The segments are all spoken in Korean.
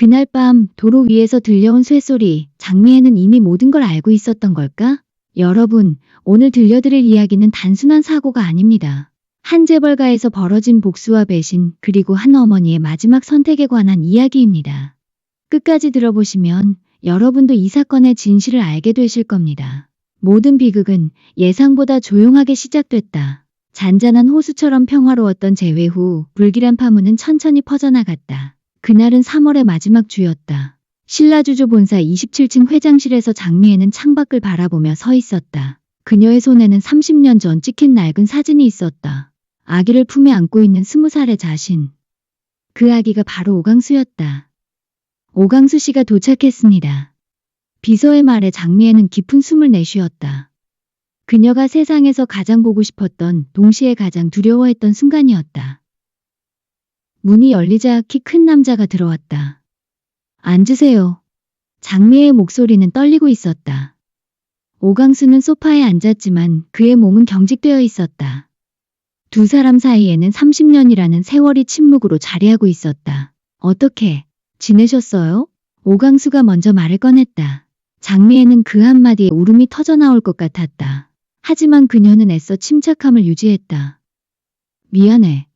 그날 밤 도로 위에서 들려온 쇠소리, 장미애는 이미 모든 걸 알고 있었던 걸까? 여러분, 오늘 들려드릴 이야기는 단순한 사고가 아닙니다. 한 재벌가에서 벌어진 복수와 배신, 그리고 한 어머니의 마지막 선택에 관한 이야기입니다. 끝까지 들어보시면 여러분도 이 사건의 진실을 알게 되실 겁니다. 모든 비극은 예상보다 조용하게 시작됐다. 잔잔한 호수처럼 평화로웠던 재회 후 불길한 파문은 천천히 퍼져나갔다. 그날은 3월의 마지막 주였다. 신라주조 본사 27층 회장실에서 장미애는 창밖을 바라보며 서 있었다. 그녀의 손에는 30년 전 찍힌 낡은 사진이 있었다. 아기를 품에 안고 있는 20살의 자신. 그 아기가 바로 오강수였다. 오강수 씨가 도착했습니다. 비서의 말에 장미애는 깊은 숨을 내쉬었다. 그녀가 세상에서 가장 보고 싶었던, 동시에 가장 두려워했던 순간이었다. 문이 열리자 키 큰 남자가 들어왔다. 앉으세요. 장미애의 목소리는 떨리고 있었다. 오강수는 소파에 앉았지만 그의 몸은 경직되어 있었다. 두 사람 사이에는 30년이라는 세월이 침묵으로 자리하고 있었다. 어떻게 지내셨어요? 오강수가 먼저 말을 꺼냈다. 장미애는 그 한마디에 울음이 터져나올 것 같았다. 하지만 그녀는 애써 침착함을 유지했다. 미안해.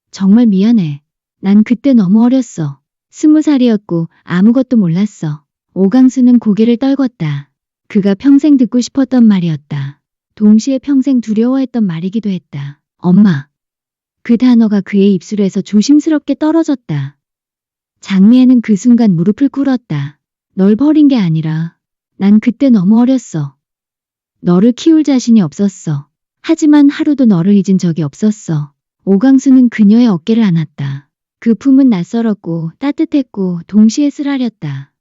정말 미안해. 난 그때 너무 어렸어. 20살이었고 아무것도 몰랐어. 오강수는 고개를 떨궜다. 그가 평생 듣고 싶었던 말이었다. 동시에 평생 두려워했던 말이기도 했다. 엄마. 그 단어가 그의 입술에서 조심스럽게 떨어졌다. 장미애는 그 순간 무릎을 꿇었다. 널 버린 게 아니라 난 그때 너무 어렸어. 너를 키울 자신이 없었어. 하지만 하루도 너를 잊은 적이 없었어. 오강수는 그녀의 어깨를 안았다. 그 품은 낯설었고 따뜻했고 동시에 쓰라렸다.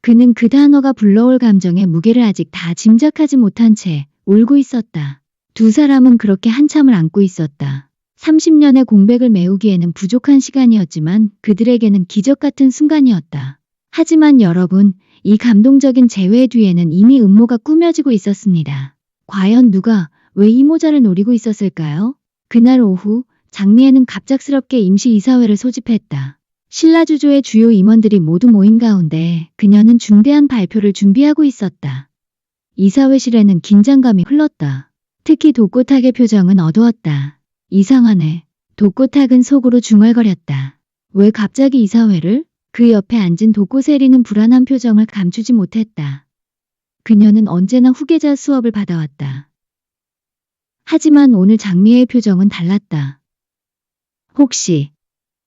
그는 그 단어가 불러올 감정의 무게를 아직 다 짐작하지 못한 채 울고 있었다. 두 사람은 그렇게 한참을 안고 있었다. 30년의 공백을 메우기에는 부족한 시간이었지만 그들에게는 기적 같은 순간이었다. 하지만 여러분, 이 감동적인 재회 뒤에는 이미 음모가 꾸며지고 있었습니다. 과연 누가 왜 이 모자를 노리고 있었을까요? 그날 오후 장미애는 갑작스럽게 임시 이사회를 소집했다. 신라주조의 주요 임원들이 모두 모인 가운데 그녀는 중대한 발표를 준비하고 있었다. 이사회실에는 긴장감이 흘렀다. 특히 독고탁의 표정은 어두웠다. 이상하네. 독고탁은 속으로 중얼거렸다. 왜 갑자기 이사회를? 그 옆에 앉은 독고세리는 불안한 표정을 감추지 못했다. 그녀는 언제나 후계자 수업을 받아왔다. 하지만 오늘 장미애의 표정은 달랐다. 혹시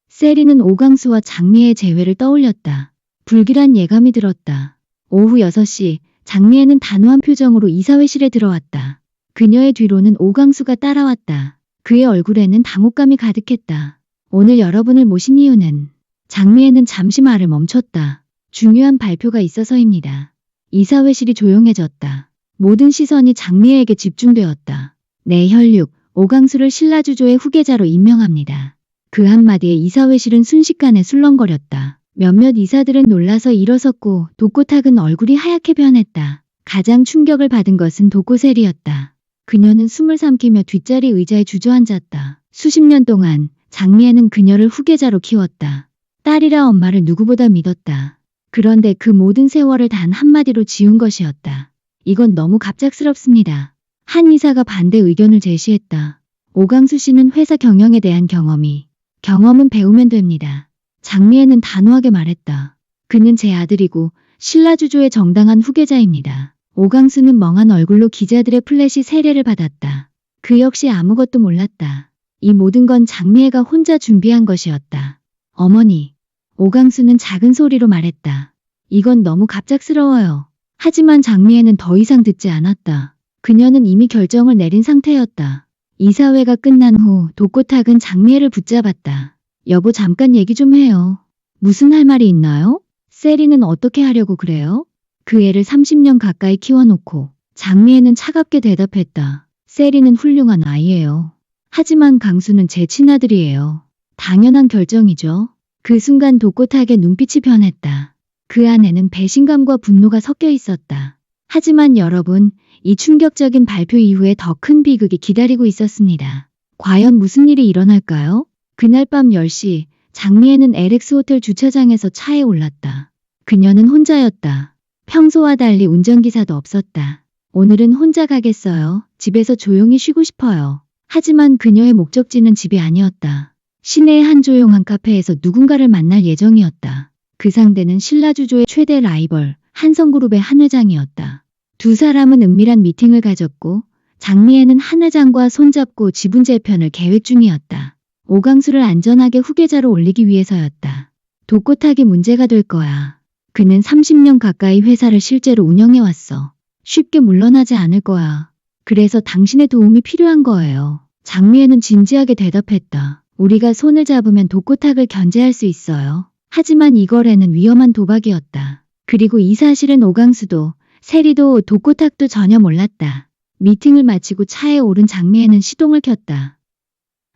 세리는 오강수와 장미애의 재회를 떠올렸다. 불길한 예감이 들었다. 오후 6시 장미애는 단호한 표정으로 이사회실에 들어왔다. 그녀의 뒤로는 오강수가 따라왔다. 그의 얼굴에는 당혹감이 가득했다. 오늘 여러분을 모신 이유는 장미애는 잠시 말을 멈췄다. 중요한 발표가 있어서입니다. 이사회실이 조용해졌다. 모든 시선이 장미애에게 집중되었다. 내 혈육, 오강수를 신라주조의 후계자로 임명합니다. 그 한마디에 이사회실은 순식간에 술렁거렸다. 몇몇 이사들은 놀라서 일어섰고 독고탁은 얼굴이 하얗게 변했다. 가장 충격을 받은 것은 독고세리였다. 그녀는 숨을 삼키며 뒷자리 의자에 주저앉았다. 수십 년 동안 장미애는 그녀를 후계자로 키웠다. 딸이라 엄마를 누구보다 믿었다. 그런데 그 모든 세월을 단 한마디로 지운 것이었다. 이건 너무 갑작스럽습니다. 한 이사가 반대 의견을 제시했다. 오강수 씨는 회사 경영에 대한 경험은 배우면 됩니다. 장미애는 단호하게 말했다. 그는 제 아들이고 신라주조의 정당한 후계자입니다. 오강수는 멍한 얼굴로 기자들의 플래시 세례를 받았다. 그 역시 아무것도 몰랐다. 이 모든 건 장미애가 혼자 준비한 것이었다. 어머니. 오강수는 작은 소리로 말했다. 이건 너무 갑작스러워요. 하지만 장미애는 더 이상 듣지 않았다. 그녀는 이미 결정을 내린 상태였다. 이사회가 끝난 후 독고탁은 장미애를 붙잡았다. 여보 잠깐 얘기 좀 해요. 무슨 할 말이 있나요? 세리는 어떻게 하려고 그래요? 그 애를 30년 가까이 키워놓고. 장미애는 차갑게 대답했다. 세리는 훌륭한 아이예요. 하지만 강수는 제 친아들이에요. 당연한 결정이죠. 그 순간 독고탁의 눈빛이 변했다. 그 안에는 배신감과 분노가 섞여 있었다. 하지만 여러분, 이 충격적인 발표 이후에 더 큰 비극이 기다리고 있었습니다. 과연 무슨 일이 일어날까요? 그날 밤 10시, 장미애는 LX 호텔 주차장에서 차에 올랐다. 그녀는 혼자였다. 평소와 달리 운전기사도 없었다. 오늘은 혼자 가겠어요. 집에서 조용히 쉬고 싶어요. 하지만 그녀의 목적지는 집이 아니었다. 시내의 한 조용한 카페에서 누군가를 만날 예정이었다. 그 상대는 신라주조의 최대 라이벌 한성그룹의 한 회장이었다. 두 사람은 은밀한 미팅을 가졌고 장미애는 한 회장과 손잡고 지분 재편을 계획 중이었다. 오강수를 안전하게 후계자로 올리기 위해서였다. 독고탁이 문제가 될 거야. 그는 30년 가까이 회사를 실제로 운영해왔어. 쉽게 물러나지 않을 거야. 그래서 당신의 도움이 필요한 거예요. 장미애는 진지하게 대답했다. 우리가 손을 잡으면 독고탁을 견제할 수 있어요. 하지만 이 거래는 위험한 도박이었다. 그리고 이 사실은 오강수도 세리도 독고탁도 전혀 몰랐다. 미팅을 마치고 차에 오른 장미애는 시동을 켰다.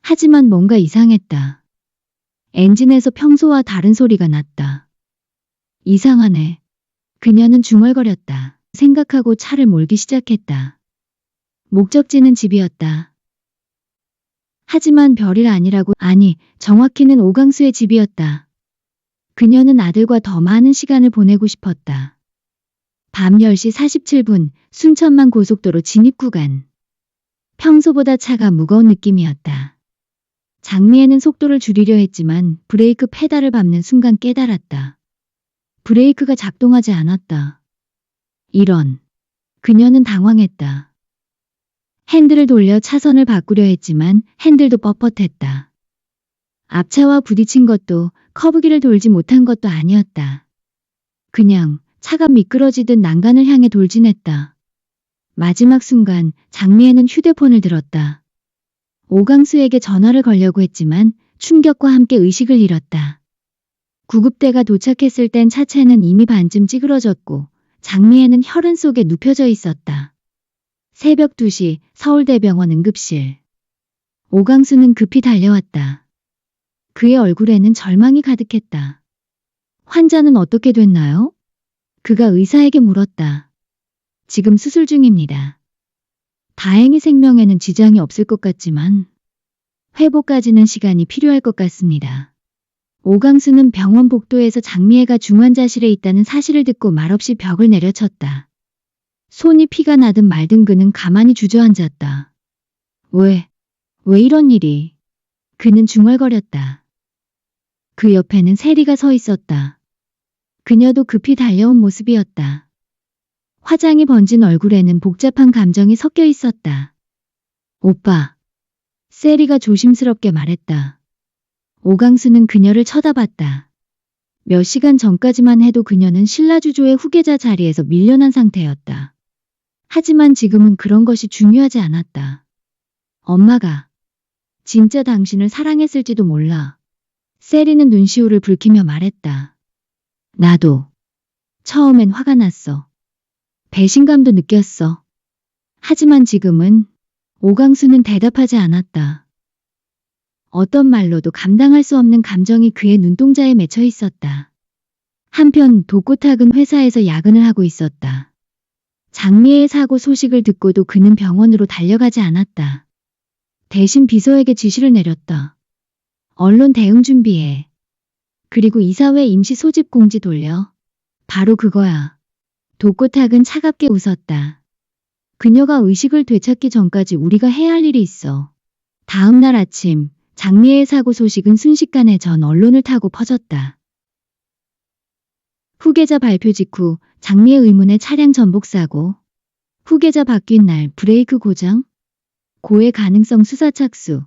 하지만 뭔가 이상했다. 엔진에서 평소와 다른 소리가 났다. 이상하네. 그녀는 중얼거렸다. 생각하고 차를 몰기 시작했다. 목적지는 집이었다. 하지만 별일 아니라고, 아니, 정확히는 오강수의 집이었다. 그녀는 아들과 더 많은 시간을 보내고 싶었다. 밤 10시 47분 순천만 고속도로 진입 구간. 평소보다 차가 무거운 느낌이었다. 장미애는 속도를 줄이려 했지만 브레이크 페달을 밟는 순간 깨달았다. 브레이크가 작동하지 않았다. 이런. 그녀는 당황했다. 핸들을 돌려 차선을 바꾸려 했지만 핸들도 뻣뻣했다. 앞차와 부딪힌 것도 커브기를 돌지 못한 것도 아니었다. 그냥 차가 미끄러지듯 난간을 향해 돌진했다. 마지막 순간 장미애는 휴대폰을 들었다. 오강수에게 전화를 걸려고 했지만 충격과 함께 의식을 잃었다. 구급대가 도착했을 땐 차체는 이미 반쯤 찌그러졌고 장미애는 혈흔 속에 눕혀져 있었다. 새벽 2시 서울대병원 응급실. 오강수는 급히 달려왔다. 그의 얼굴에는 절망이 가득했다. 환자는 어떻게 됐나요? 그가 의사에게 물었다. 지금 수술 중입니다. 다행히 생명에는 지장이 없을 것 같지만 회복까지는 시간이 필요할 것 같습니다. 오강수는 병원 복도에서 장미애가 중환자실에 있다는 사실을 듣고 말없이 벽을 내려쳤다. 손이 피가 나든 말든 그는 가만히 주저앉았다. 왜 이런 일이? 그는 중얼거렸다. 그 옆에는 세리가 서 있었다. 그녀도 급히 달려온 모습이었다. 화장이 번진 얼굴에는 복잡한 감정이 섞여 있었다. 오빠. 세리가 조심스럽게 말했다. 오강수는 그녀를 쳐다봤다. 몇 시간 전까지만 해도 그녀는 신라주조의 후계자 자리에서 밀려난 상태였다. 하지만 지금은 그런 것이 중요하지 않았다. 엄마가 진짜 당신을 사랑했을지도 몰라. 세리는 눈시울을 붉히며 말했다. 나도. 처음엔 화가 났어. 배신감도 느꼈어. 하지만 지금은 오강수는 대답하지 않았다. 어떤 말로도 감당할 수 없는 감정이 그의 눈동자에 맺혀 있었다. 한편 독고탁은 회사에서 야근을 하고 있었다. 장미애의 사고 소식을 듣고도 그는 병원으로 달려가지 않았다. 대신 비서에게 지시를 내렸다. 언론 대응 준비해. 그리고 이사회 임시 소집 공지 돌려. 바로 그거야. 독고탁은 차갑게 웃었다. 그녀가 의식을 되찾기 전까지 우리가 해야 할 일이 있어. 다음 날 아침 장미애의 사고 소식은 순식간에 전 언론을 타고 퍼졌다. 후계자 발표 직후 장미애 의문의 차량 전복 사고. 후계자 바뀐 날 브레이크 고장. 고해 가능성 수사 착수.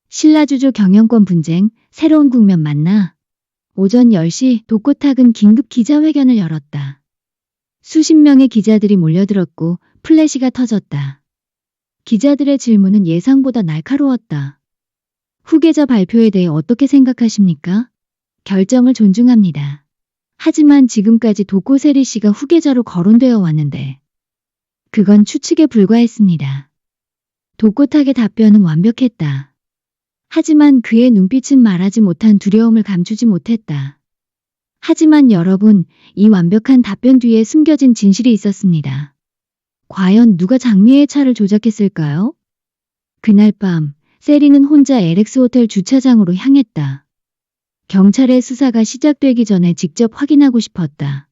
신라주조 경영권 분쟁. 새로운 국면 만나. 오전 10시 독고탁은 긴급 기자회견을 열었다. 수십 명의 기자들이 몰려들었고 플래시가 터졌다. 기자들의 질문은 예상보다 날카로웠다. 후계자 발표에 대해 어떻게 생각하십니까? 결정을 존중합니다. 하지만 지금까지 독고세리 씨가 후계자로 거론되어 왔는데 그건 추측에 불과했습니다. 독고탁의 답변은 완벽했다. 하지만 그의 눈빛은 말하지 못한 두려움을 감추지 못했다. 하지만 여러분, 이 완벽한 답변 뒤에 숨겨진 진실이 있었습니다. 과연 누가 장미애의 차를 조작했을까요? 그날 밤 세리는 혼자 LX 호텔 주차장으로 향했다. 경찰의 수사가 시작되기 전에 직접 확인하고 싶었다.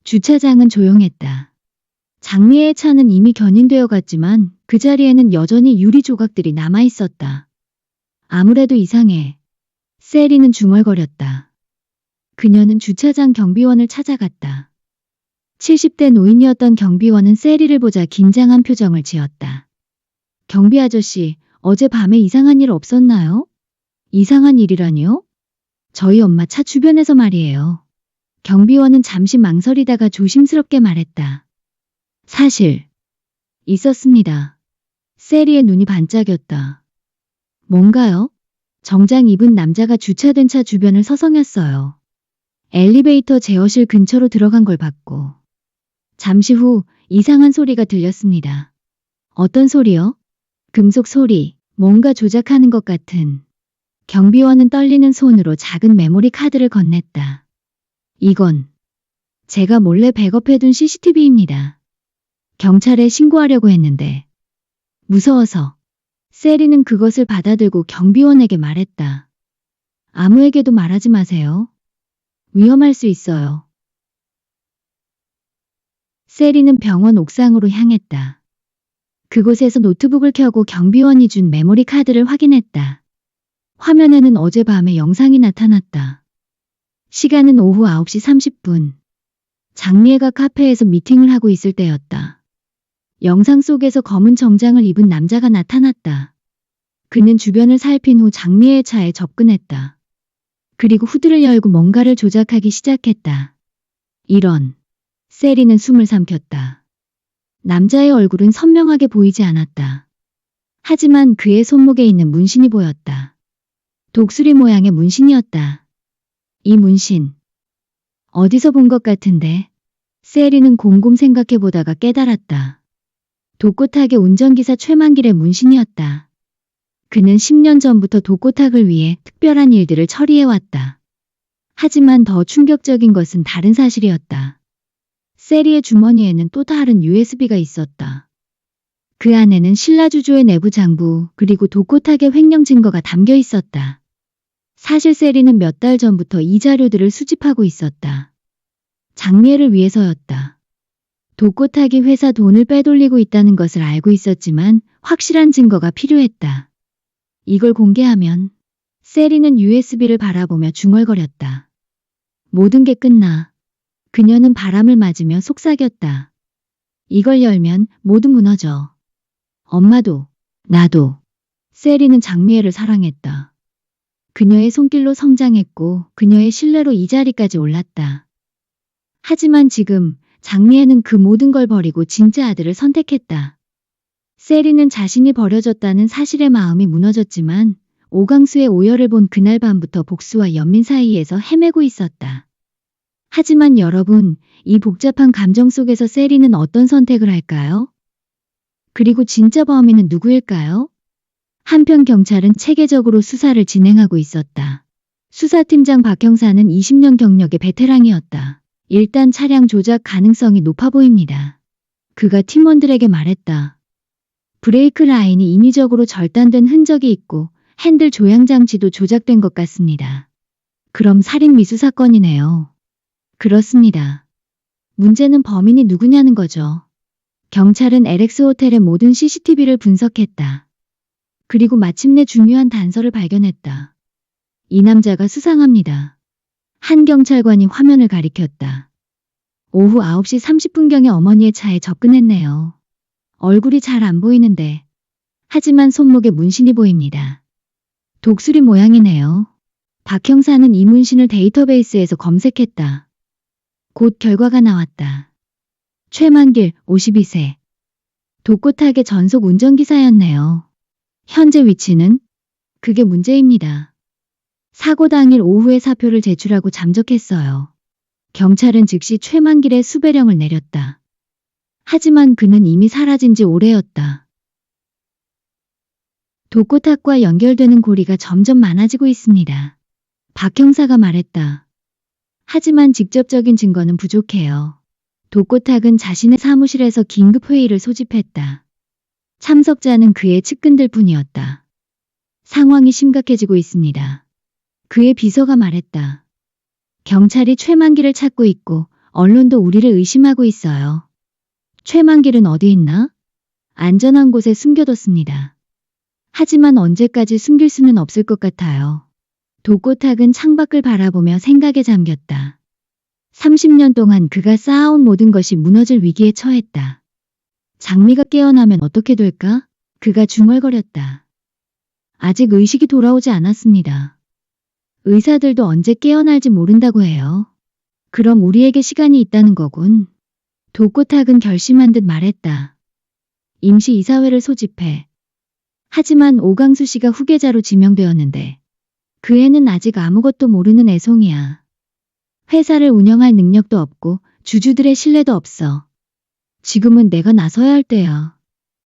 주차장은 조용했다. 장미의 차는 이미 견인되어 갔지만 그 자리에는 여전히 유리 조각들이 남아 있었다. 아무래도 이상해. 세리는 중얼거렸다. 그녀는 주차장 경비원을 찾아갔다. 70대 노인이었던 경비원은 세리를 보자 긴장한 표정을 지었다. 경비 아저씨, 어젯밤에 이상한 일 없었나요? 이상한 일이라니요? 저희 엄마 차 주변에서 말이에요. 경비원은 잠시 망설이다가 조심스럽게 말했다. 사실 있었습니다. 세리의 눈이 반짝였다. 뭔가요? 정장 입은 남자가 주차된 차 주변을 서성였어요. 엘리베이터 제어실 근처로 들어간 걸 봤고. 잠시 후 이상한 소리가 들렸습니다. 어떤 소리요? 금속 소리, 뭔가 조작하는 것 같은. 경비원은 떨리는 손으로 작은 메모리 카드를 건넸다. 이건 제가 몰래 백업해둔 CCTV입니다. 경찰에 신고하려고 했는데 무서워서. 세리는 그것을 받아들고 경비원에게 말했다. 아무에게도 말하지 마세요. 위험할 수 있어요. 세리는 병원 옥상으로 향했다. 그곳에서 노트북을 켜고 경비원이 준 메모리 카드를 확인했다. 화면에는 어젯밤의 영상이 나타났다. 시간은 오후 9시 30분. 장미애가 카페에서 미팅을 하고 있을 때였다. 영상 속에서 검은 정장을 입은 남자가 나타났다. 그는 주변을 살핀 후 장미애의 차에 접근했다. 그리고 후드를 열고 뭔가를 조작하기 시작했다. 이런. 세리는 숨을 삼켰다. 남자의 얼굴은 선명하게 보이지 않았다. 하지만 그의 손목에 있는 문신이 보였다. 독수리 모양의 문신이었다. 이 문신. 어디서 본 것 같은데. 세리는 곰곰 생각해보다가 깨달았다. 독고탁의 운전기사 최만길의 문신이었다. 그는 10년 전부터 독고탁을 위해 특별한 일들을 처리해왔다. 하지만 더 충격적인 것은 다른 사실이었다. 세리의 주머니에는 또 다른 USB가 있었다. 그 안에는 신라주조의 내부 장부 그리고 독고탁의 횡령 증거가 담겨 있었다. 사실 세리는 몇 달 전부터 이 자료들을 수집하고 있었다. 장미애를 위해서였다. 독고탁이 회사 돈을 빼돌리고 있다는 것을 알고 있었지만 확실한 증거가 필요했다. 이걸 공개하면. 세리는 USB를 바라보며 중얼거렸다. 모든 게 끝나. 그녀는 바람을 맞으며 속삭였다. 이걸 열면 모두 무너져. 엄마도, 나도. 세리는 장미애를 사랑했다. 그녀의 손길로 성장했고 그녀의 신뢰로 이 자리까지 올랐다. 하지만 지금 장미애는 그 모든 걸 버리고 진짜 아들을 선택했다. 세리는 자신이 버려졌다는 사실에 마음이 무너졌지만 오강수의 오열을 본 그날 밤부터 복수와 연민 사이에서 헤매고 있었다. 하지만 여러분, 이 복잡한 감정 속에서 세리는 어떤 선택을 할까요? 그리고 진짜 범인은 누구일까요? 한편 경찰은 체계적으로 수사를 진행하고 있었다. 수사팀장 박 형사는 20년 경력의 베테랑이었다. 일단 차량 조작 가능성이 높아 보입니다. 그가 팀원들에게 말했다. 브레이크 라인이 인위적으로 절단된 흔적이 있고 핸들 조향 장치도 조작된 것 같습니다. 그럼 살인 미수 사건이네요. 그렇습니다. 문제는 범인이 누구냐는 거죠. 경찰은 LX 호텔의 모든 CCTV를 분석했다. 그리고 마침내 중요한 단서를 발견했다. 이 남자가 수상합니다. 한 경찰관이 화면을 가리켰다. 오후 9시 30분경에 어머니의 차에 접근했네요. 얼굴이 잘 안 보이는데. 하지만 손목에 문신이 보입니다. 독수리 모양이네요. 박 형사는 이 문신을 데이터베이스에서 검색했다. 곧 결과가 나왔다. 최만길 52세. 독고탁의 전속 운전기사였네요. 현재 위치는? 그게 문제입니다. 사고 당일 오후에 사표를 제출하고 잠적했어요. 경찰은 즉시 최만길의 수배령을 내렸다. 하지만 그는 이미 사라진 지 오래였다. 독고탁과 연결되는 고리가 점점 많아지고 있습니다. 박 형사가 말했다. 하지만 직접적인 증거는 부족해요. 독고탁은 자신의 사무실에서 긴급회의를 소집했다. 참석자는 그의 측근들 뿐이었다. 상황이 심각해지고 있습니다. 그의 비서가 말했다. 경찰이 최만기를 찾고 있고 언론도 우리를 의심하고 있어요. 최만기는 어디 있나? 안전한 곳에 숨겨뒀습니다. 하지만 언제까지 숨길 수는 없을 것 같아요. 독고탁은 창밖을 바라보며 생각에 잠겼다. 30년 동안 그가 쌓아온 모든 것이 무너질 위기에 처했다. 장미가 깨어나면 어떻게 될까? 그가 중얼거렸다. 아직 의식이 돌아오지 않았습니다. 의사들도 언제 깨어날지 모른다고 해요. 그럼 우리에게 시간이 있다는 거군. 독고탁은 결심한 듯 말했다. 임시 이사회를 소집해. 하지만 오강수 씨가 후계자로 지명되었는데 그 애는 아직 아무것도 모르는 애송이야. 회사를 운영할 능력도 없고 주주들의 신뢰도 없어. 지금은 내가 나서야 할 때야.